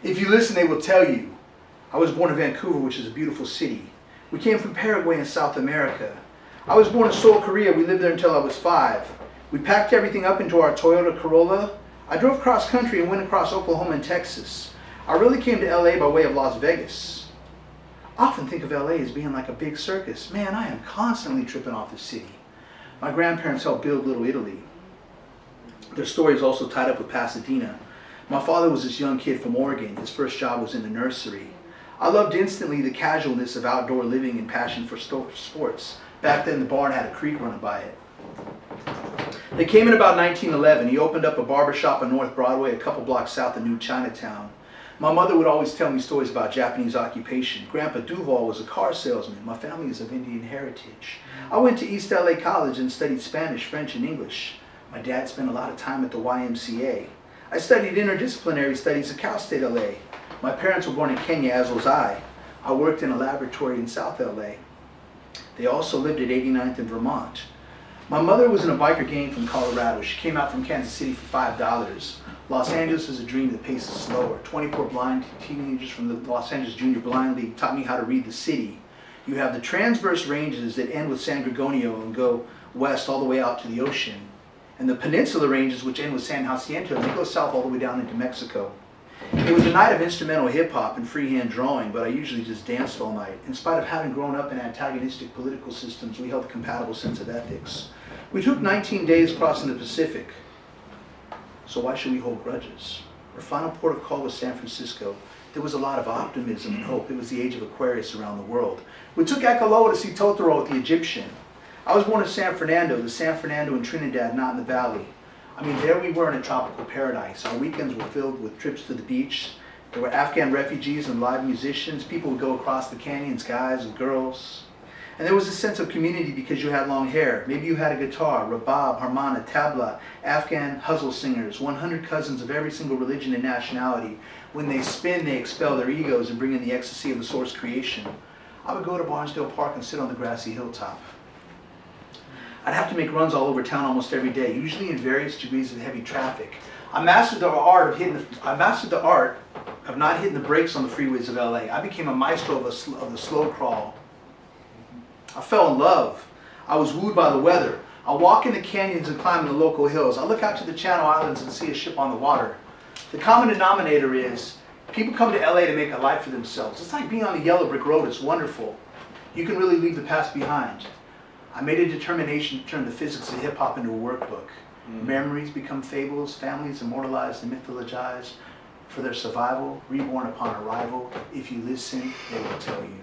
If you listen, they will tell you. I was born in Vancouver, which is a beautiful city. We came from Paraguay in South America. I was born in Seoul, Korea. We lived there until I was 5. We packed everything up into our Toyota Corolla. I drove cross country and went across Oklahoma and Texas. I really came to LA by way of Las Vegas. I often think of LA as being like a big circus. Man, I am constantly tripping off the city. My grandparents helped build Little Italy. Their story is also tied up with Pasadena. My father was this young kid from Oregon. His first job was in the nursery. I loved instantly the casualness of outdoor living and passion for sports. Back then the barn had a creek running by it. They came in about 1911. He opened up a barber shop on North Broadway, a couple blocks south of New Chinatown. My mother would always tell me stories about Japanese occupation. Grandpa Duval was a car salesman. My family is of Indian heritage. I went to East LA College and studied Spanish, French, and English. My dad spent a lot of time at the YMCA. I studied interdisciplinary studies at Cal State LA. My parents were born in Kenya, as was I. I worked in a laboratory in South LA. They also lived at 89th in Vermont. My mother was in a biker gang from Colorado. She came out from Kansas City for $5. Los Angeles is a dream. The pace is slower. 24 blind teenagers from the Los Angeles Junior Blind League taught me how to read the city. You have the transverse ranges that end with San Gorgonio and go west all the way out to the ocean. And the peninsula ranges, which end with San Jacinto, and they go south all the way down into Mexico. It was a night of instrumental hip-hop and freehand drawing, but I usually just danced all night. In spite of having grown up in antagonistic political systems, we held a compatible sense of ethics. We took 19 days crossing the Pacific, so why should we hold grudges? Our final port of call was San Francisco. There was a lot of optimism and hope. It was the age of Aquarius around the world. We took Ekaloa to see Totoro with the Egyptian. I was born in San Fernando, the San Fernando in Trinidad, not in the valley. I mean, there we were in a tropical paradise. Our weekends were filled with trips to the beach. There were Afghan refugees and live musicians. People would go across the canyons, guys and girls. And there was a sense of community because you had long hair. Maybe you had a guitar, rabab, harmana, tabla, Afghan huzzle singers, 100 cousins of every single religion and nationality. When they spin, they expel their egos and bring in the ecstasy of the source creation. I would go to Barnesdale Park and sit on the grassy hilltop. I'd have to make runs all over town almost every day, usually in various degrees of heavy traffic. I mastered the art of not hitting the brakes on the freeways of LA. I became a maestro of the slow crawl. I fell in love. I was wooed by the weather. I walk in the canyons and climb in the local hills. I look out to the Channel Islands and see a ship on the water. The common denominator is people come to LA to make a life for themselves. It's like being on the yellow brick road. It's wonderful. You can really leave the past behind. I made a determination to turn the physics of hip-hop into a workbook. Memories become fables, families immortalized and mythologized for their survival, reborn upon arrival. If you listen, they will tell you.